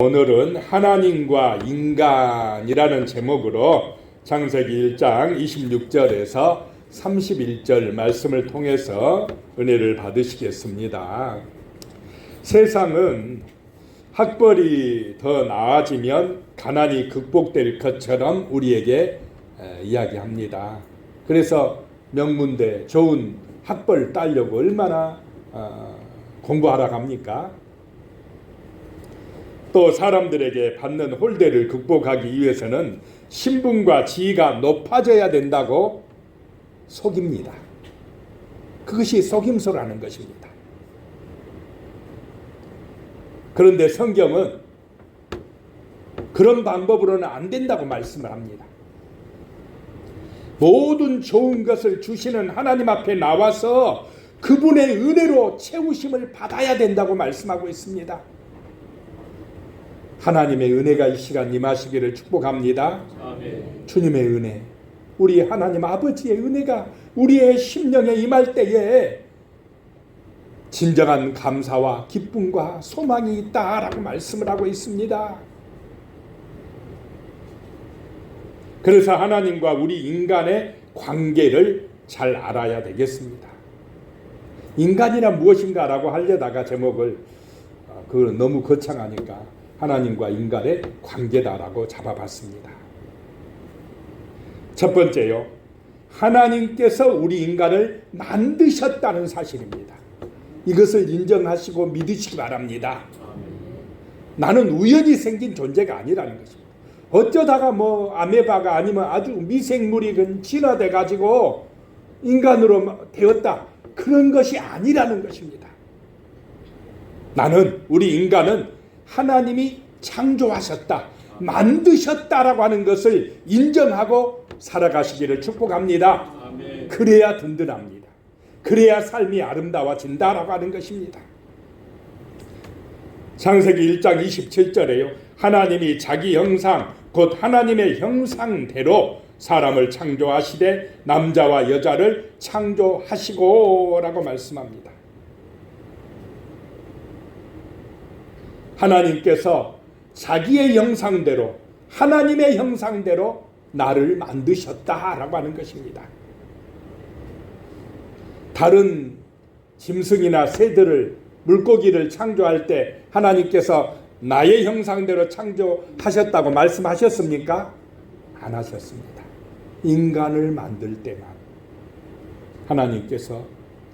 오늘은 하나님과 인간이라는 제목으로 창세기 1장 26절에서 31절 말씀을 통해서 은혜를 받으시겠습니다. 세상은 학벌이 더 나아지면 가난이 극복될 것처럼 우리에게 이야기합니다. 그래서 명문대 좋은 학벌 따려고 얼마나 공부하러 갑니까? 또 사람들에게 받는 홀대를 극복하기 위해서는 신분과 지위가 높아져야 된다고 속입니다. 그것이 속임수라는 것입니다. 그런데 성경은 그런 방법으로는 안 된다고 말씀을 합니다. 모든 좋은 것을 주시는 하나님 앞에 나와서 그분의 은혜로 채우심을 받아야 된다고 말씀하고 있습니다. 하나님의 은혜가 이 시간 임하시기를 축복합니다. 아멘. 주님의 은혜, 우리 하나님 아버지의 은혜가 우리의 심령에 임할 때에 진정한 감사와 기쁨과 소망이 있다라고 말씀을 하고 있습니다. 그래서 하나님과 우리 인간의 관계를 잘 알아야 되겠습니다. 인간이란 무엇인가라고 하려다가 제목을 그건 너무 거창하니까 하나님과 인간의 관계다라고 잡아봤습니다. 첫 번째요, 하나님께서 우리 인간을 만드셨다는 사실입니다. 이것을 인정하시고 믿으시기 바랍니다. 나는 우연히 생긴 존재가 아니라는 것입니다. 어쩌다가 아메바가 아니면 아주 미생물이 진화돼 가지고 인간으로 되었다, 그런 것이 아니라는 것입니다. 우리 인간은 하나님이 창조하셨다, 만드셨다라고 하는 것을 인정하고 살아가시기를 축복합니다. 아멘. 그래야 든든합니다. 그래야 삶이 아름다워진다라고 하는 것입니다. 창세기 1장 27절에요. 하나님이 자기 형상 곧 하나님의 형상대로 사람을 창조하시되 남자와 여자를 창조하시고 라고 말씀합니다. 하나님께서 자기의 형상대로, 하나님의 형상대로 나를 만드셨다라고 하는 것입니다. 다른 짐승이나 새들을, 물고기를 창조할 때 하나님께서 나의 형상대로 창조하셨다고 말씀하셨습니까? 안 하셨습니다. 인간을 만들 때만 하나님께서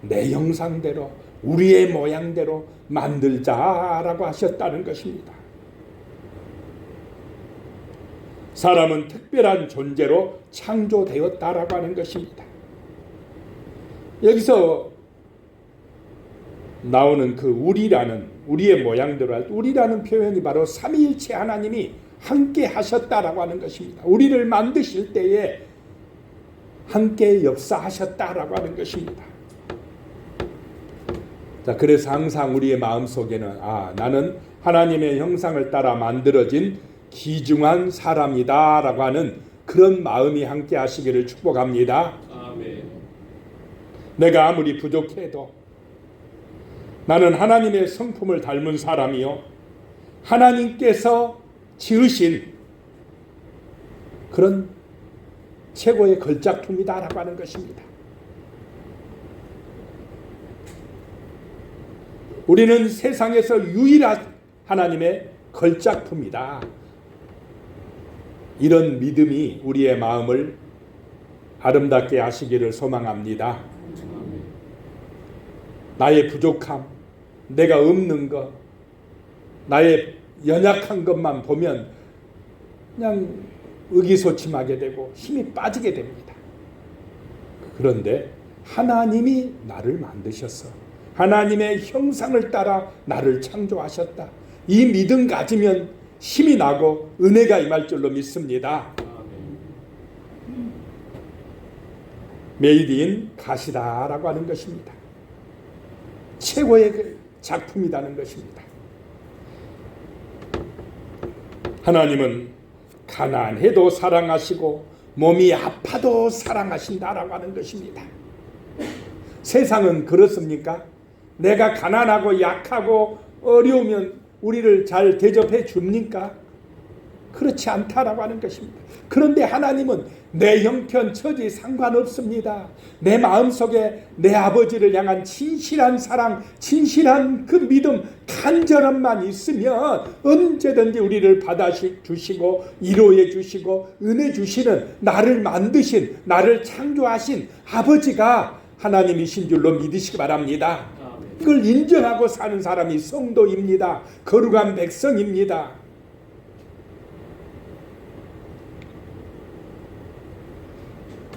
내 형상대로, 우리의 모양대로 만들자라고 하셨다는 것입니다. 사람은 특별한 존재로 창조되었다라고 하는 것입니다. 여기서 나오는 그 우리의 모양대로 할 때 우리라는 표현이 바로 삼위일체 하나님이 함께 하셨다라고 하는 것입니다. 우리를 만드실 때에 함께 역사하셨다라고 하는 것입니다. 자, 그래서 항상 우리의 마음속에는 나는 하나님의 형상을 따라 만들어진 귀중한 사람이다 라고 하는 그런 마음이 함께 하시기를 축복합니다. 아멘. 내가 아무리 부족해도 나는 하나님의 성품을 닮은 사람이요, 하나님께서 지으신 그런 최고의 걸작품이다 라고 하는 것입니다. 우리는 세상에서 유일한 하나님의 걸작품이다. 이런 믿음이 우리의 마음을 아름답게 하시기를 소망합니다. 나의 부족함, 내가 없는 것, 나의 연약한 것만 보면 그냥 의기소침하게 되고 힘이 빠지게 됩니다. 그런데 하나님이 나를 만드셨어. 하나님의 형상을 따라 나를 창조하셨다. 이 믿음 가지면 힘이 나고 은혜가 임할 줄로 믿습니다. 메이드 인 갓이다라고 하는 것입니다. 최고의 작품이라는 것입니다. 하나님은 가난해도 사랑하시고 몸이 아파도 사랑하신다라고 하는 것입니다. 세상은 그렇습니까? 내가 가난하고 약하고 어려우면 우리를 잘 대접해 줍니까? 그렇지 않다라고 하는 것입니다. 그런데 하나님은 내 형편 처지 상관없습니다. 내 마음속에 내 아버지를 향한 진실한 사랑, 진실한 그 믿음, 간절함만 있으면 언제든지 우리를 받아주시고 위로해 주시고 은혜 주시는, 나를 만드신, 나를 창조하신 아버지가 하나님이신 줄로 믿으시기 바랍니다. 그걸 인정하고 사는 사람이 성도입니다. 거룩한 백성입니다.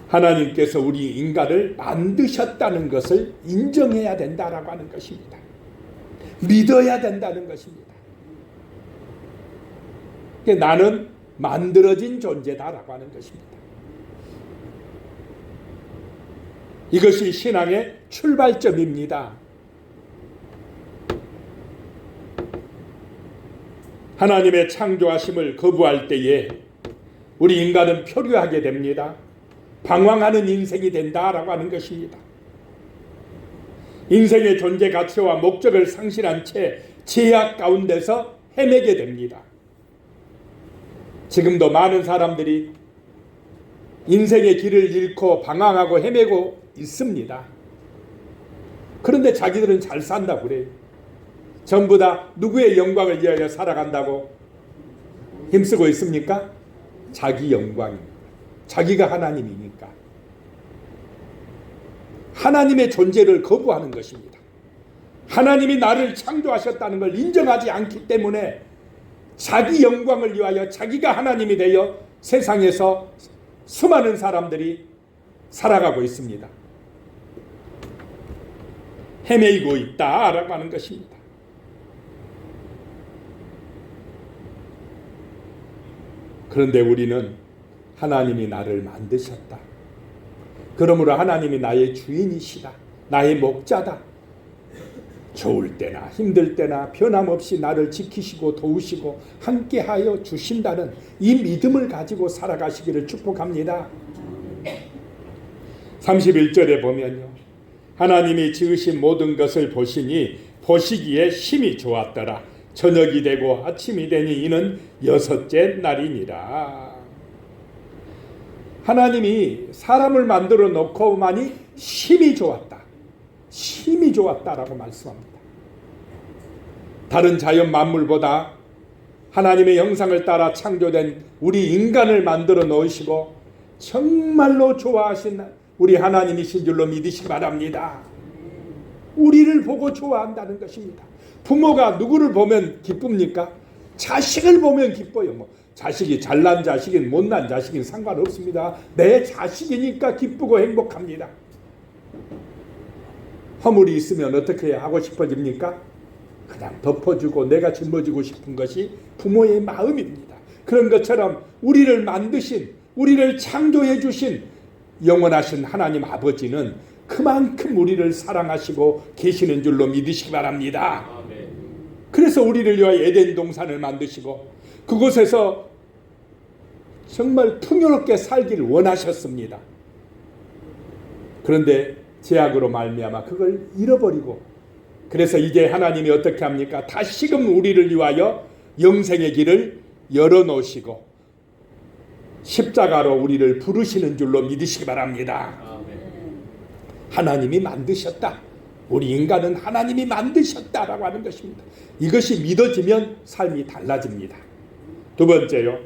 하나님께서 우리 인간을 만드셨다는 것을 인정해야 된다라고 하는 것입니다. 믿어야 된다는 것입니다. 나는 만들어진 존재다라고 하는 것입니다. 이것이 신앙의 출발점입니다. 하나님의 창조하심을 거부할 때에 우리 인간은 표류하게 됩니다. 방황하는 인생이 된다라고 하는 것입니다. 인생의 존재 가치와 목적을 상실한 채 제약 가운데서 헤매게 됩니다. 지금도 많은 사람들이 인생의 길을 잃고 방황하고 헤매고 있습니다. 그런데 자기들은 잘 산다고 그래요. 전부 다 누구의 영광을 위하여 살아간다고 힘쓰고 있습니까? 자기 영광입니다. 자기가 하나님이니까. 하나님의 존재를 거부하는 것입니다. 하나님이 나를 창조하셨다는 걸 인정하지 않기 때문에 자기 영광을 위하여 자기가 하나님이 되어 세상에서 수많은 사람들이 살아가고 있습니다. 헤매이고 있다라고 하는 것입니다. 그런데 우리는 하나님이 나를 만드셨다. 그러므로 하나님이 나의 주인이시다. 나의 목자다. 좋을 때나 힘들 때나 변함없이 나를 지키시고 도우시고 함께하여 주신다는 이 믿음을 가지고 살아가시기를 축복합니다. 31절에 보면요, 하나님이 지으신 모든 것을 보시니 보시기에 심히 좋았더라. 저녁이 되고 아침이 되니 이는 여섯째 날이니라. 하나님이 사람을 만들어 놓고만이 심히 좋았다. 심히 좋았다라고 말씀합니다. 다른 자연 만물보다 하나님의 형상을 따라 창조된 우리 인간을 만들어 놓으시고 정말로 좋아하신 우리 하나님이신 줄로 믿으시기 바랍니다. 우리를 보고 좋아한다는 것입니다. 부모가 누구를 보면 기쁩니까? 자식을 보면 기뻐요. 자식이 잘난 자식인 못난 자식인 상관없습니다. 내 자식이니까 기쁘고 행복합니다. 허물이 있으면 어떻게 하고 싶어집니까? 그냥 덮어주고 내가 짊어지고 싶은 것이 부모의 마음입니다. 그런 것처럼 우리를 만드신, 우리를 창조해 주신 영원하신 하나님 아버지는 그만큼 우리를 사랑하시고 계시는 줄로 믿으시기 바랍니다. 그래서 우리를 위하여 에덴 동산을 만드시고 그곳에서 정말 풍요롭게 살기를 원하셨습니다. 그런데 죄악으로 말미암아 그걸 잃어버리고, 그래서 이제 하나님이 어떻게 합니까? 다시금 우리를 위하여 영생의 길을 열어놓으시고 십자가로 우리를 부르시는 줄로 믿으시기 바랍니다. 하나님이 만드셨다. 우리 인간은 하나님이 만드셨다라고 하는 것입니다. 이것이 믿어지면 삶이 달라집니다. 두 번째요,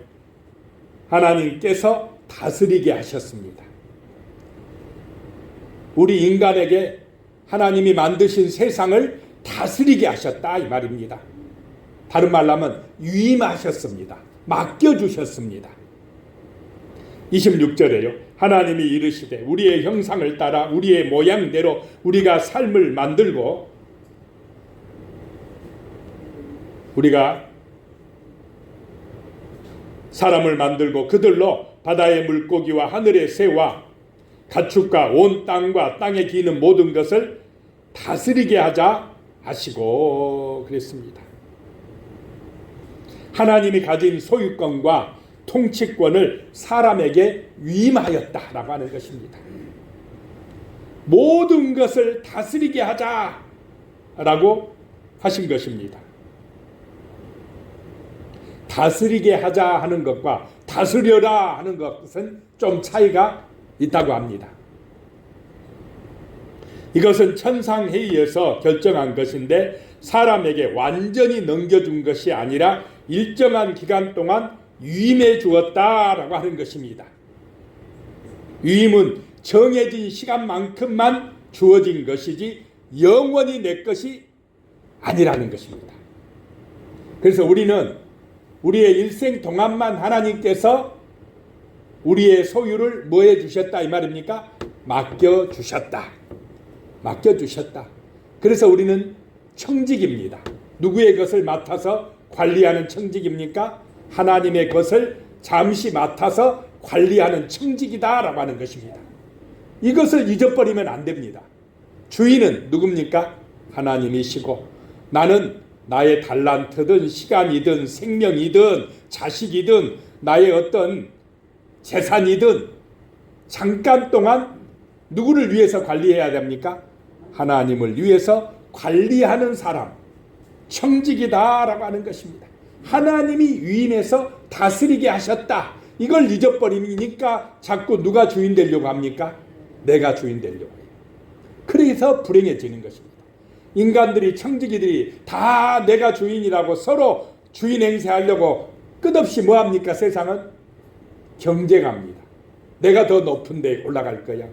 하나님께서 다스리게 하셨습니다. 우리 인간에게 하나님이 만드신 세상을 다스리게 하셨다 이 말입니다. 다른 말로 하면 위임하셨습니다. 맡겨주셨습니다. 26절에요. 하나님이 이르시되 우리의 형상을 따라 우리의 모양대로 우리가 삶을 만들고, 우리가 사람을 만들고 그들로 바다의 물고기와 하늘의 새와 가축과 온 땅과 땅에 기는 모든 것을 다스리게 하자 하시고 그랬습니다. 하나님이 가진 소유권과 통치권을 사람에게 위임하였다라고 하는 것입니다. 모든 것을 다스리게 하자라고 하신 것입니다. 다스리게 하자 하는 것과 다스려라 하는 것은 좀 차이가 있다고 합니다. 이것은 천상회의에서 결정한 것인데 사람에게 완전히 넘겨준 것이 아니라 일정한 기간 동안 위임해 주었다라고 하는 것입니다. 위임은 정해진 시간만큼만 주어진 것이지 영원히 내 것이 아니라는 것입니다. 그래서 우리는 우리의 일생 동안만 하나님께서 우리의 소유를 뭐 해주셨다 이 말입니까? 맡겨주셨다. 맡겨주셨다. 그래서 우리는 청직입니다. 누구의 것을 맡아서 관리하는 청직입니까? 하나님의 것을 잠시 맡아서 관리하는 청직이다라고 하는 것입니다. 이것을 잊어버리면 안 됩니다. 주인은 누굽니까? 하나님이시고 나는 나의 달란트든 시간이든 생명이든 자식이든 나의 어떤 재산이든 잠깐 동안 누구를 위해서 관리해야 됩니까? 하나님을 위해서 관리하는 사람, 청직이다라고 하는 것입니다. 하나님이 위임해서 다스리게 하셨다. 이걸 잊어버리니까 자꾸 누가 주인 되려고 합니까? 내가 주인 되려고 해요. 그래서 불행해지는 것입니다. 인간들이 청지기들이 다 내가 주인이라고 서로 주인 행세하려고 끝없이 뭐합니까? 세상은 경쟁합니다. 내가 더 높은 데 올라갈 거야.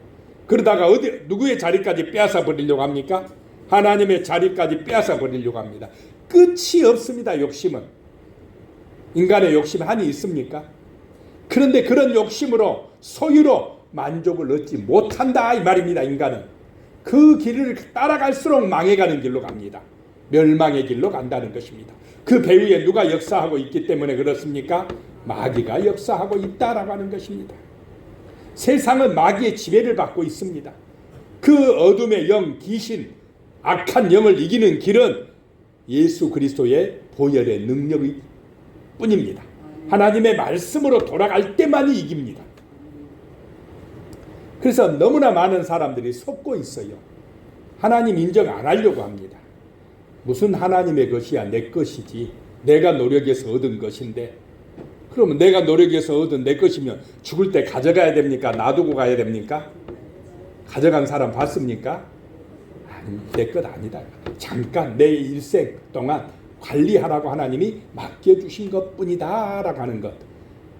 그러다가 어디 누구의 자리까지 빼앗아 버리려고 합니까? 하나님의 자리까지 빼앗아 버리려고 합니다. 끝이 없습니다. 욕심은. 인간의 욕심 한이 있습니까? 그런데 그런 욕심으로 소유로 만족을 얻지 못한다 이 말입니다. 인간은 그 길을 따라갈수록 망해가는 길로 갑니다. 멸망의 길로 간다는 것입니다. 그 배후에 누가 역사하고 있기 때문에 그렇습니까? 마귀가 역사하고 있다라고 하는 것입니다. 세상은 마귀의 지배를 받고 있습니다. 그 어둠의 영, 귀신, 악한 영을 이기는 길은 예수 그리스도의 보혈의 능력일 뿐입니다. 하나님의 말씀으로 돌아갈 때만이 이깁니다. 그래서 너무나 많은 사람들이 속고 있어요. 하나님 인정 안 하려고 합니다. 무슨 하나님의 것이야 내 것이지. 내가 노력해서 얻은 것인데 그러면 내가 노력해서 얻은 내 것이면 죽을 때 가져가야 됩니까? 놔두고 가야 됩니까? 가져간 사람 봤습니까? 아니, 내 것 아니다. 잠깐 내 일생 동안 관리하라고 하나님이 맡겨주신 것뿐이다 라고 하는 것.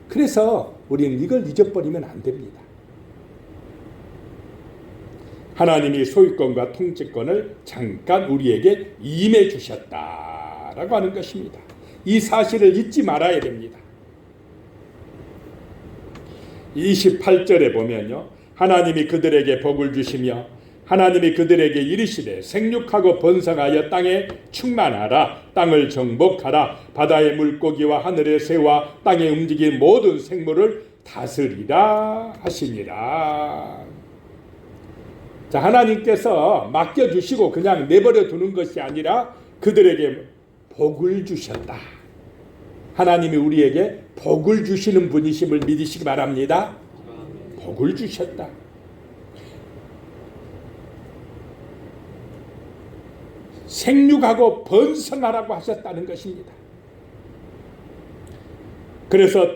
그래서 우리는 이걸 잊어버리면 안 됩니다. 하나님이 소유권과 통치권을 잠깐 우리에게 임해 주셨다라고 하는 것입니다. 이 사실을 잊지 말아야 됩니다. 28절에 보면요. 하나님이 그들에게 복을 주시며 하나님이 그들에게 이르시되 생육하고 번성하여 땅에 충만하라. 땅을 정복하라. 바다의 물고기와 하늘의 새와 땅에 움직이는 모든 생물을 다스리라 하시니라. 자, 하나님께서 맡겨주시고 그냥 내버려 두는 것이 아니라 그들에게 복을 주셨다. 하나님이 우리에게 복을 주시는 분이심을 믿으시기 바랍니다. 복을 주셨다. 생육하고 번성하라고 하셨다는 것입니다. 그래서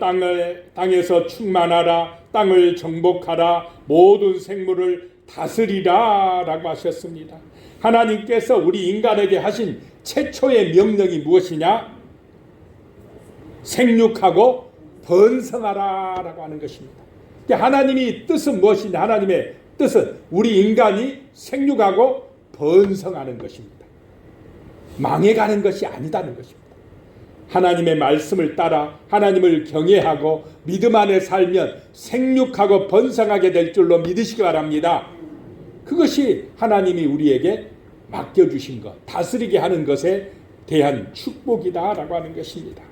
땅에서 충만하라, 땅을 정복하라, 모든 생물을 다스리라 라고 하셨습니다. 하나님께서 우리 인간에게 하신 최초의 명령이 무엇이냐? 생육하고 번성하라 라고 하는 것입니다. 하나님의 뜻은 무엇이냐? 하나님의 뜻은 우리 인간이 생육하고 번성하는 것입니다. 망해가는 것이 아니다는 것입니다. 하나님의 말씀을 따라 하나님을 경외하고 믿음 안에 살면 생육하고 번성하게 될 줄로 믿으시기 바랍니다. 그것이 하나님이 우리에게 맡겨주신 것, 다스리게 하는 것에 대한 축복이다라고 하는 것입니다.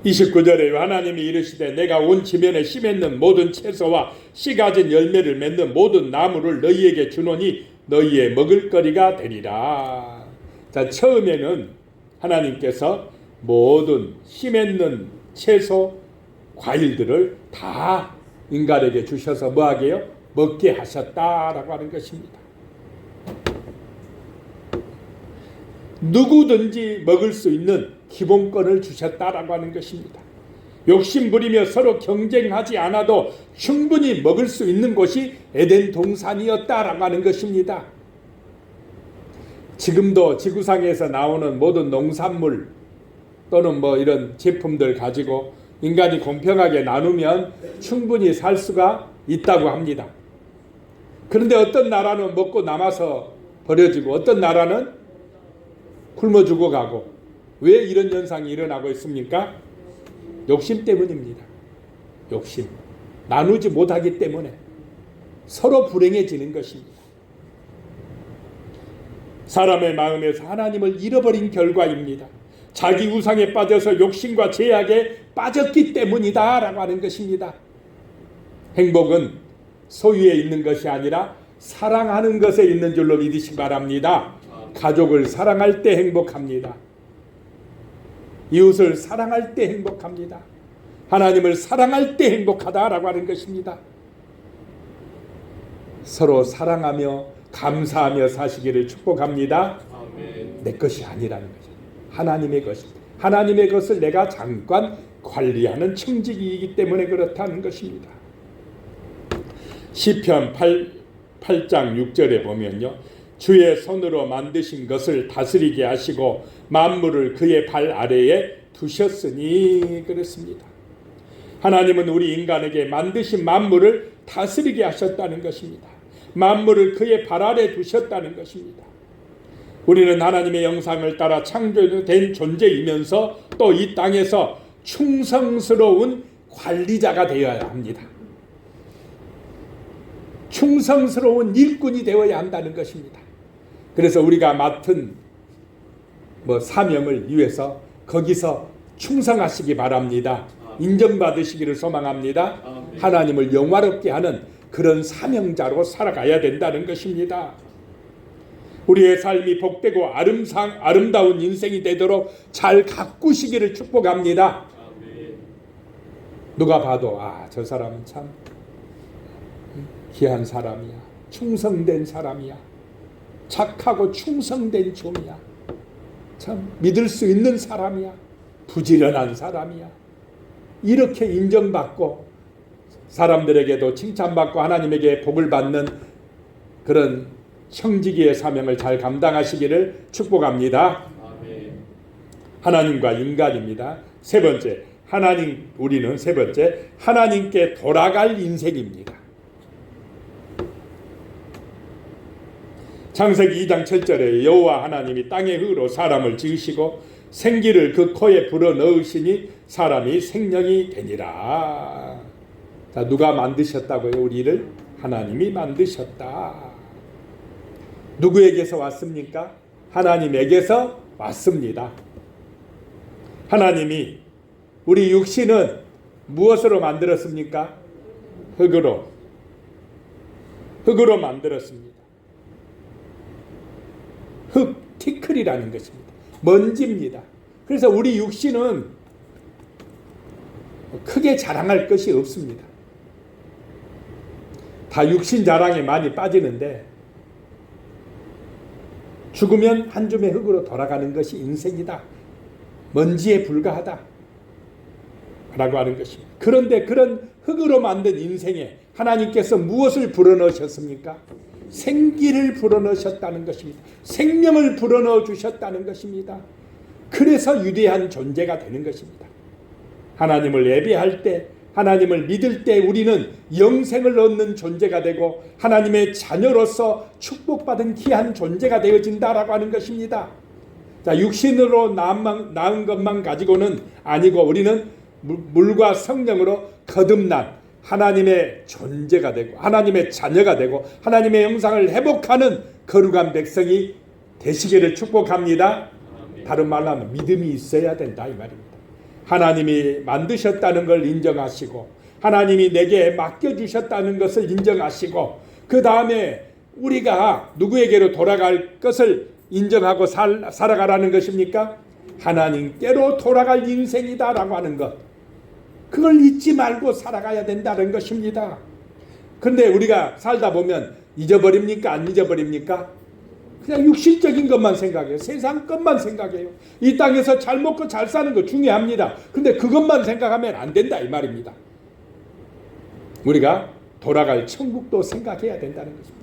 29절에 하나님이 이르시되 내가 온 지면에 씨 맺는 모든 채소와 씨 가진 열매를 맺는 모든 나무를 너희에게 주노니 너희의 먹을거리가 되리라. 자, 처음에는 하나님께서 모든 씨 맺는 채소, 과일들을 다 인간에게 주셔서 뭐하게요? 먹게 하셨다라고 하는 것입니다. 누구든지 먹을 수 있는 기본권을 주셨다라고 하는 것입니다. 욕심 부리며 서로 경쟁하지 않아도 충분히 먹을 수 있는 곳이 에덴 동산이었다라고 하는 것입니다. 지금도 지구상에서 나오는 모든 농산물 또는 이런 제품들 가지고 인간이 공평하게 나누면 충분히 살 수가 있다고 합니다. 그런데 어떤 나라는 먹고 남아서 버려지고 어떤 나라는 굶어 죽어가고, 왜 이런 현상이 일어나고 있습니까? 욕심 때문입니다. 욕심. 나누지 못하기 때문에 서로 불행해지는 것입니다. 사람의 마음에서 하나님을 잃어버린 결과입니다. 자기 우상에 빠져서 욕심과 죄악에 빠졌기 때문이다 라고 하는 것입니다. 행복은 소유에 있는 것이 아니라 사랑하는 것에 있는 줄로 믿으시기 바랍니다. 가족을 사랑할 때 행복합니다. 이웃을 사랑할 때 행복합니다. 하나님을 사랑할 때 행복하다라고 하는 것입니다. 서로 사랑하며 감사하며 사시기를 축복합니다. 아멘. 내 것이 아니라는 거죠. 하나님의 것입니다. 하나님의 것을 내가 잠깐 관리하는 청지기이기 때문에 그렇다는 것입니다. 시편 8장 6절에 보면요, 주의 손으로 만드신 것을 다스리게 하시고 만물을 그의 발 아래에 두셨으니 그렇습니다. 하나님은 우리 인간에게 만드신 만물을 다스리게 하셨다는 것입니다. 만물을 그의 발 아래에 두셨다는 것입니다. 우리는 하나님의 형상을 따라 창조된 존재이면서 또 이 땅에서 충성스러운 관리자가 되어야 합니다. 충성스러운 일꾼이 되어야 한다는 것입니다. 그래서 우리가 맡은 사명을 위해서 거기서 충성하시기 바랍니다. 인정받으시기를 소망합니다. 하나님을 영화롭게 하는 그런 사명자로 살아가야 된다는 것입니다. 우리의 삶이 복되고 아름다운 인생이 되도록 잘 가꾸시기를 축복합니다. 누가 봐도 저 사람은 참 귀한 사람이야, 충성된 사람이야, 착하고 충성된 종이야, 참 믿을 수 있는 사람이야, 부지런한 사람이야, 이렇게 인정받고 사람들에게도 칭찬받고 하나님에게 복을 받는 그런 청지기의 사명을 잘 감당하시기를 축복합니다. 아멘. 하나님과 인간입니다. 세 번째, 우리는 세 번째, 하나님께 돌아갈 인생입니다. 창세기 2장 7절에 여호와 하나님이 땅의 흙으로 사람을 지으시고 생기를 그 코에 불어넣으시니 사람이 생명이 되니라. 자, 누가 만드셨다고요? 우리를 하나님이 만드셨다. 누구에게서 왔습니까? 하나님에게서 왔습니다. 하나님이 우리 육신은 무엇으로 만들었습니까? 흙으로 만들었습니다. 흙, 티클이라는 것입니다. 먼지입니다. 그래서 우리 육신은 크게 자랑할 것이 없습니다. 다 육신 자랑에 많이 빠지는데 죽으면 한 줌의 흙으로 돌아가는 것이 인생이다. 먼지에 불과하다. 라고 하는 것입니다. 그런데 그런 흙으로 만든 인생에 하나님께서 무엇을 불어넣으셨습니까? 생기를 불어넣으셨다는 것입니다. 생명을 불어넣어 주셨다는 것입니다. 그래서 위대한 존재가 되는 것입니다. 하나님을 예배할 때, 하나님을 믿을 때 우리는 영생을 얻는 존재가 되고 하나님의 자녀로서 축복받은 귀한 존재가 되어진다라고 하는 것입니다. 자, 육신으로 낳은 것만 가지고는 아니고 우리는 물과 성령으로 거듭난 하나님의 존재가 되고 하나님의 자녀가 되고 하나님의 형상을 회복하는 거룩한 백성이 되시기를 축복합니다. 다른 말로 하면 믿음이 있어야 된다 이 말입니다. 하나님이 만드셨다는 걸 인정하시고 하나님이 내게 맡겨주셨다는 것을 인정하시고 그 다음에 우리가 누구에게로 돌아갈 것을 인정하고 살아가라는 것입니까? 하나님께로 돌아갈 인생이다라고 하는 것, 그걸 잊지 말고 살아가야 된다는 것입니다. 그런데 우리가 살다 보면 잊어버립니까? 안 잊어버립니까? 그냥 육신적인 것만 생각해요. 세상 것만 생각해요. 이 땅에서 잘 먹고 잘 사는 거 중요합니다. 근데 그것만 생각하면 안 된다 이 말입니다. 우리가 돌아갈 천국도 생각해야 된다는 것입니다.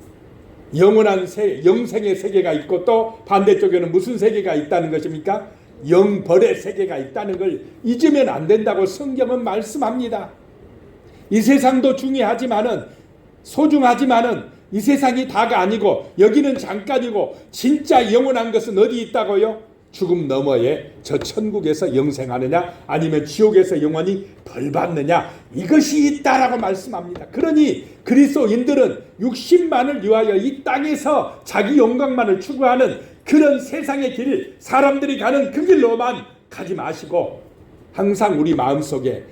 영원한 영생의 세계가 있고 또 반대쪽에는 무슨 세계가 있다는 것입니까? 영벌의 세계가 있다는 걸 잊으면 안 된다고 성경은 말씀합니다. 이 세상도 중요하지만은 소중하지만은 이 세상이 다가 아니고 여기는 잠깐이고 진짜 영원한 것은 어디 있다고요? 죽음 너머에 저 천국에서 영생하느냐 아니면 지옥에서 영원히 벌받느냐 이것이 있다라고 말씀합니다. 그러니 그리스도인들은 육신만을 위하여 이 땅에서 자기 영광만을 추구하는 그런 세상의 길, 사람들이 가는 그 길로만 가지 마시고 항상 우리 마음속에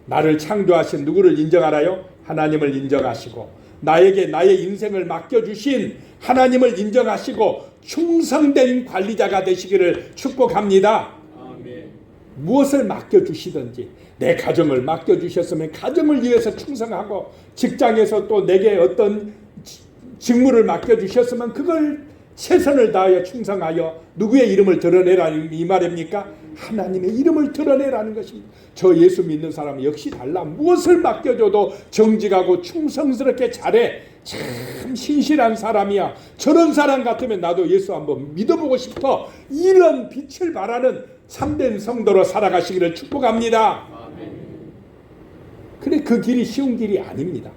나를 창조하신 누구를 인정하라요? 하나님을 인정하시고 나에게 나의 인생을 맡겨주신 하나님을 인정하시고 충성된 관리자가 되시기를 축복합니다. 아멘. 무엇을 맡겨주시든지 내 가정을 맡겨주셨으면 가정을 위해서 충성하고 직장에서 또 내게 어떤 직무를 맡겨주셨으면 그걸 최선을 다하여 충성하여 누구의 이름을 드러내라는 이 말입니까? 하나님의 이름을 드러내라는 것입니다. 저 예수 믿는 사람은 역시 달라. 무엇을 맡겨줘도 정직하고 충성스럽게 잘해. 참 신실한 사람이야. 저런 사람 같으면 나도 예수 한번 믿어보고 싶어. 이런 빛을 발하는 참된 성도로 살아가시기를 축복합니다. 그래 그 길이 쉬운 길이 아닙니다.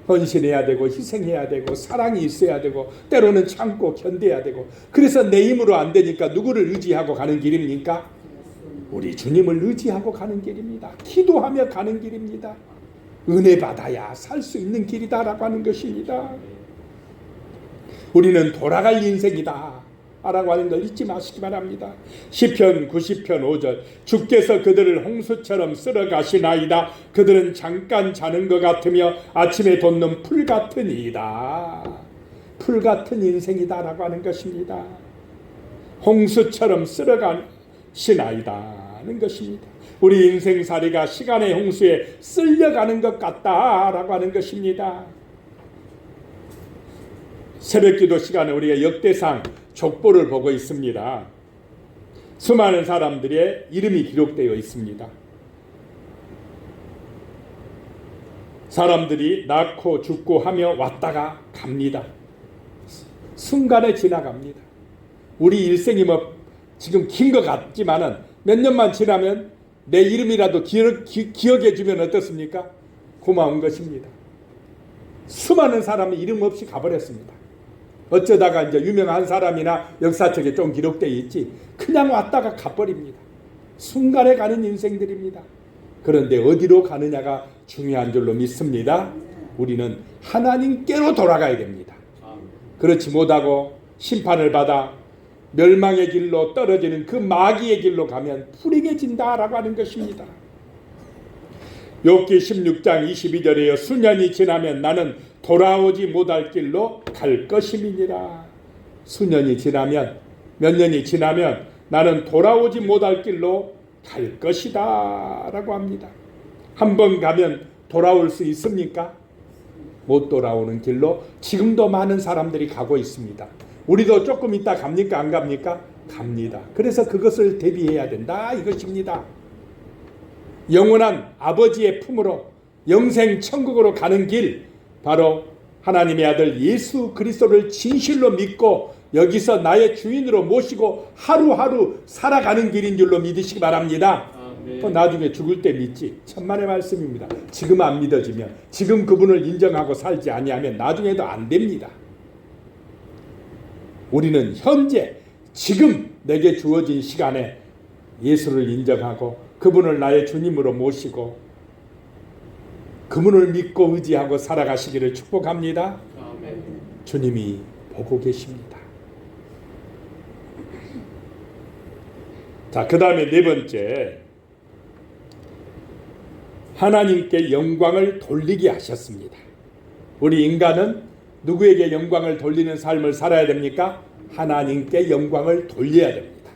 헌신해야 되고 희생해야 되고 사랑이 있어야 되고 때로는 참고 견뎌야 되고 그래서 내 힘으로 안 되니까 누구를 의지하고 가는 길입니까? 우리 주님을 의지하고 가는 길입니다. 기도하며 가는 길입니다. 은혜 받아야 살 수 있는 길이다라고 하는 것입니다. 우리는 돌아갈 인생이다 라고 하는 걸 잊지 마시기 바랍니다. 시편 90편 5절 주께서 그들을 홍수처럼 쓸어 가시나이다. 그들은 잠깐 자는 것 같으며 아침에 돋는 풀 같으니이다. 풀 같은 인생이다 라고 하는 것입니다. 홍수처럼 쓸어 가시나이다는 것입니다. 우리 인생살이가 시간의 홍수에 쓸려가는 것 같다라고 하는 것입니다. 새벽기도 시간에 우리가 역대상 족보를 보고 있습니다. 수많은 사람들의 이름이 기록되어 있습니다. 사람들이 낳고 죽고 하며 왔다가 갑니다. 순간에 지나갑니다. 우리 일생이 뭐 지금 긴 것 같지만은 몇 년만 지나면 내 이름이라도 기억해 주면 어떻습니까? 고마운 것입니다. 수많은 사람이 이름 없이 가버렸습니다. 어쩌다가 이제 유명한 사람이나 역사책에 좀 기록되어 있지 그냥 왔다가 가버립니다. 순간에 가는 인생들입니다. 그런데 어디로 가느냐가 중요한 줄로 믿습니다. 우리는 하나님께로 돌아가야 됩니다. 그렇지 못하고 심판을 받아 멸망의 길로 떨어지는 그 마귀의 길로 가면 불행해진다라고 하는 것입니다. 욥기 16장 22절에요. 수년이 지나면 나는 돌아오지 못할 길로 갈 것임이니라. 수년이 지나면 몇 년이 지나면 나는 돌아오지 못할 길로 갈 것이다 라고 합니다. 한번 가면 돌아올 수 있습니까? 못 돌아오는 길로 지금도 많은 사람들이 가고 있습니다. 우리도 조금 있다 갑니까? 안 갑니까? 갑니다. 그래서 그것을 대비해야 된다 이것입니다. 영원한 아버지의 품으로 영생 천국으로 가는 길, 바로 하나님의 아들 예수 그리스도를 진실로 믿고 여기서 나의 주인으로 모시고 하루하루 살아가는 길인 줄로 믿으시기 바랍니다. 나중에 죽을 때 믿지. 천만의 말씀입니다. 지금 안 믿어지면, 지금 그분을 인정하고 살지 아니하면 나중에도 안 됩니다. 우리는 현재 지금 내게 주어진 시간에 예수를 인정하고 그분을 나의 주님으로 모시고 그분을 믿고 의지하고 살아가시기를 축복합니다. 아멘. 주님이 보고 계십니다. 자, 그 다음에 네 번째, 하나님께 영광을 돌리게 하셨습니다. 우리 인간은 누구에게 영광을 돌리는 삶을 살아야 됩니까? 하나님께 영광을 돌려야 됩니다.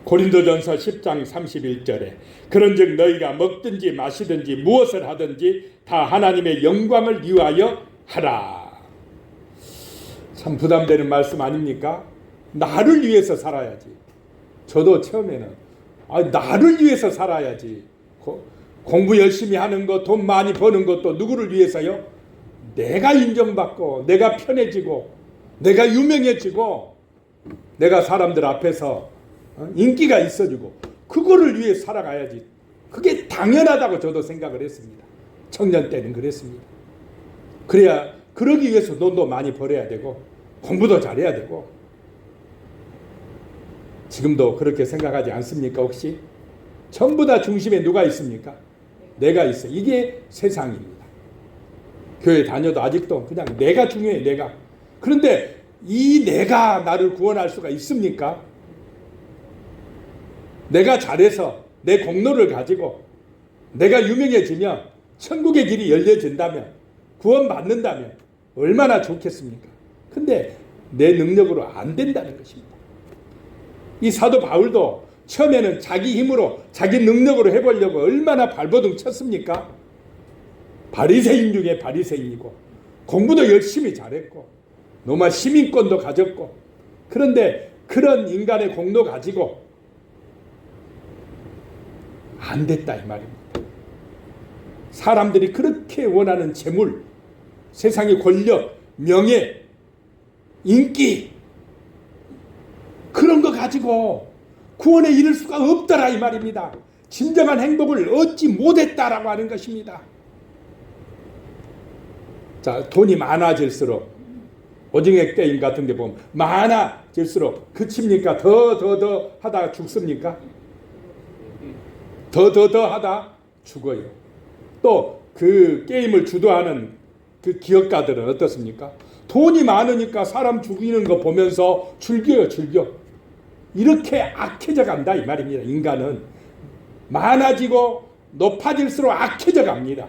고린도전서 10장 31절에 그런즉 너희가 먹든지 마시든지 무엇을 하든지 다 하나님의 영광을 위하여 하라. 참 부담되는 말씀 아닙니까? 나를 위해서 살아야지. 저도 처음에는 나를 위해서 살아야지. 공부 열심히 하는 것, 돈 많이 버는 것도 누구를 위해서요? 내가 인정받고, 내가 편해지고, 내가 유명해지고, 내가 사람들 앞에서 인기가 있어지고, 그거를 위해 살아가야지. 그게 당연하다고 저도 생각을 했습니다. 청년 때는 그랬습니다. 그래야 그러기 위해서 돈도 많이 벌어야 되고 공부도 잘해야 되고. 지금도 그렇게 생각하지 않습니까? 혹시? 전부 다 중심에 누가 있습니까? 내가 있어. 이게 세상입니다. 교회 다녀도 아직도 그냥 내가 중요해. 내가. 그런데 이 내가 나를 구원할 수가 있습니까? 내가 잘해서 내 공로를 가지고 내가 유명해지면, 천국의 길이 열려진다면, 구원받는다면 얼마나 좋겠습니까? 근데 내 능력으로 안 된다는 것입니다. 이 사도 바울도 처음에는 자기 힘으로, 자기 능력으로 해보려고 얼마나 발버둥 쳤습니까? 바리새인 중에 바리새인이고, 공부도 열심히 잘했고, 로마 시민권도 가졌고, 그런데 그런 인간의 공로 가지고 안 됐다 이 말입니다. 사람들이 그렇게 원하는 재물, 세상의 권력, 명예, 인기, 그런 거 가지고 구원에 이를 수가 없더라 이 말입니다. 진정한 행복을 얻지 못했다라고 하는 것입니다. 자, 돈이 많아질수록, 오징어 게임 같은 데 보면 많아질수록 그칩니까? 더 하다가 죽습니까? 더 하다 죽어요. 또 그 게임을 주도하는 그 기업가들은 어떻습니까? 돈이 많으니까 사람 죽이는 거 보면서 즐겨요. 이렇게 악해져 간다 이 말입니다. 인간은 많아지고 높아질수록 악해져 갑니다.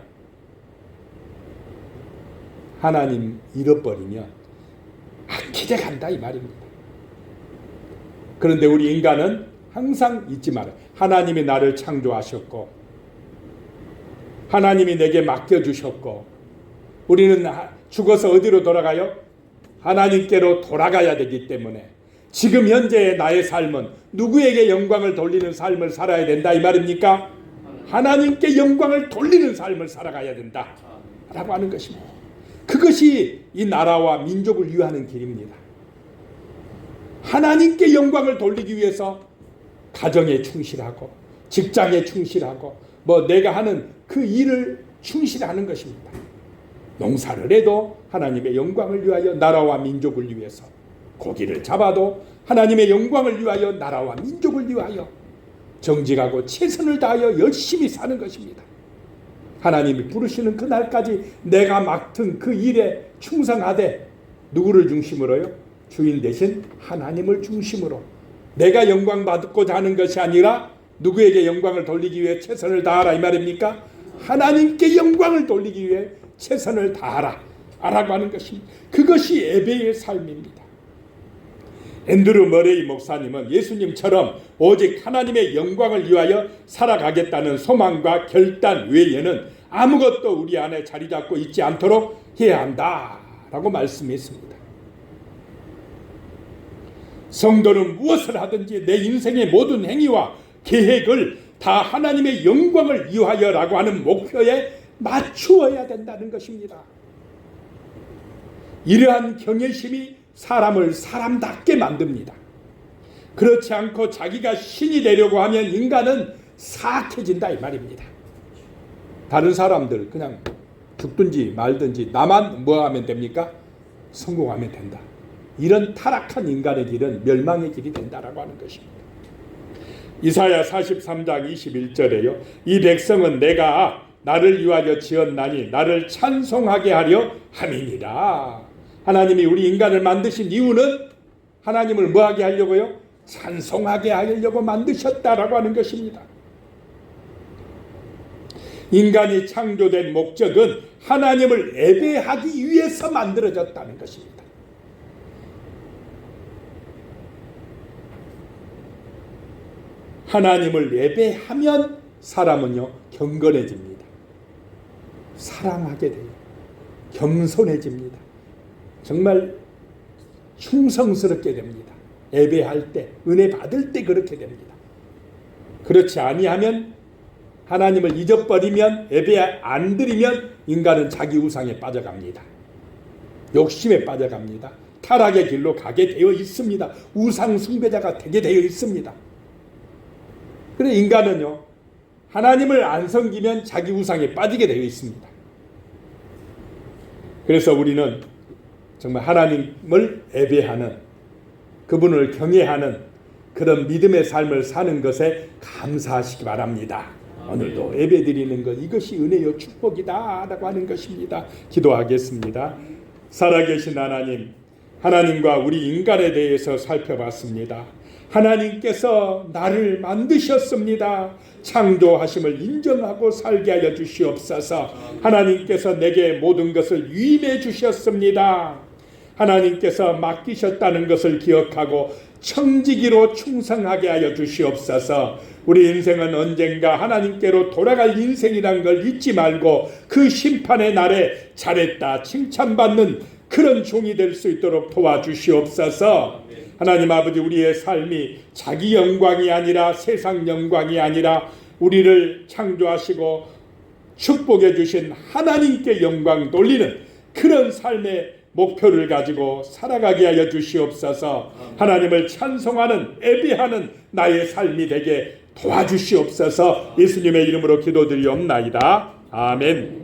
하나님 잃어버리면 악해져 간다 이 말입니다. 그런데 우리 인간은 항상 잊지 말아요. 하나님이 나를 창조하셨고, 하나님이 내게 맡겨주셨고, 우리는 죽어서 어디로 돌아가요? 하나님께로 돌아가야 되기 때문에 지금 현재의 나의 삶은 누구에게 영광을 돌리는 삶을 살아야 된다 이 말입니까? 하나님께 영광을 돌리는 삶을 살아가야 된다 라고 하는 것입니다. 그것이 이 나라와 민족을 위하는 길입니다. 하나님께 영광을 돌리기 위해서 가정에 충실하고, 직장에 충실하고, 내가 하는 그 일을 충실하는 것입니다. 농사를 해도 하나님의 영광을 위하여, 나라와 민족을 위해서, 고기를 잡아도 하나님의 영광을 위하여, 나라와 민족을 위하여 정직하고 최선을 다하여 열심히 사는 것입니다. 하나님이 부르시는 그날까지 내가 맡은 그 일에 충성하되, 누구를 중심으로요? 주인 대신 하나님을 중심으로 내가 영광 받고자 하는 것이 아니라 누구에게 영광을 돌리기 위해 최선을 다하라 이 말입니까? 하나님께 영광을 돌리기 위해 최선을 다하라 라고 하는 것입니다. 그것이 예배의 삶입니다. 앤드루 머레이 목사님은 예수님처럼 오직 하나님의 영광을 위하여 살아가겠다는 소망과 결단 외에는 아무것도 우리 안에 자리 잡고 있지 않도록 해야 한다라고 말씀했습니다. 성도는 무엇을 하든지 내 인생의 모든 행위와 계획을 다 하나님의 영광을 위하여라고 하는 목표에 맞추어야 된다는 것입니다. 이러한 경외심이 사람을 사람답게 만듭니다. 그렇지 않고 자기가 신이 되려고 하면 인간은 사악해진다 이 말입니다. 다른 사람들 그냥 죽든지 말든지 나만 뭐 하면 됩니까? 성공하면 된다. 이런 타락한 인간의 길은 멸망의 길이 된다라고 하는 것입니다. 이사야 43장 21절에요. 이 백성은 내가 나를 위하여 지었나니 나를 찬송하게 하려 함이니라. 하나님이 우리 인간을 만드신 이유는 하나님을 뭐하게 하려고요? 찬송하게 하려고 만드셨다라고 하는 것입니다. 인간이 창조된 목적은 하나님을 예배하기 위해서 만들어졌다는 것입니다. 하나님을 예배하면 사람은요 경건해집니다. 사랑하게 돼요. 겸손해집니다. 정말 충성스럽게 됩니다. 예배할 때, 은혜 받을 때 그렇게 됩니다. 그렇지 아니하면, 하나님을 잊어버리면, 예배 안 드리면 인간은 자기 우상에 빠져갑니다. 욕심에 빠져갑니다. 타락의 길로 가게 되어 있습니다. 우상 숭배자가 되게 되어 있습니다. 그래 인간은요, 하나님을 안 섬기면 자기 우상에 빠지게 되어 있습니다. 그래서 우리는 정말 하나님을 예배하는, 그분을 경외하는 그런 믿음의 삶을 사는 것에 감사하시기 바랍니다. 오늘도 예배 드리는 것, 이것이 은혜요 축복이다 라고 하는 것입니다. 기도하겠습니다. 살아계신 하나님, 하나님과 우리 인간에 대해서 살펴봤습니다. 하나님께서 나를 만드셨습니다. 창조하심을 인정하고 살게 하여 주시옵소서. 하나님께서 내게 모든 것을 위임해 주셨습니다. 하나님께서 맡기셨다는 것을 기억하고 청지기로 충성하게 하여 주시옵소서. 우리 인생은 언젠가 하나님께로 돌아갈 인생이란 걸 잊지 말고 그 심판의 날에 잘했다 칭찬받는 그런 종이 될 수 있도록 도와주시옵소서. 하나님 아버지, 우리의 삶이 자기 영광이 아니라 세상 영광이 아니라 우리를 창조하시고 축복해 주신 하나님께 영광 돌리는 그런 삶의 목표를 가지고 살아가게 하여 주시옵소서. 하나님을 찬송하는, 예배하는 나의 삶이 되게 도와주시옵소서. 예수님의 이름으로 기도드리옵나이다. 아멘.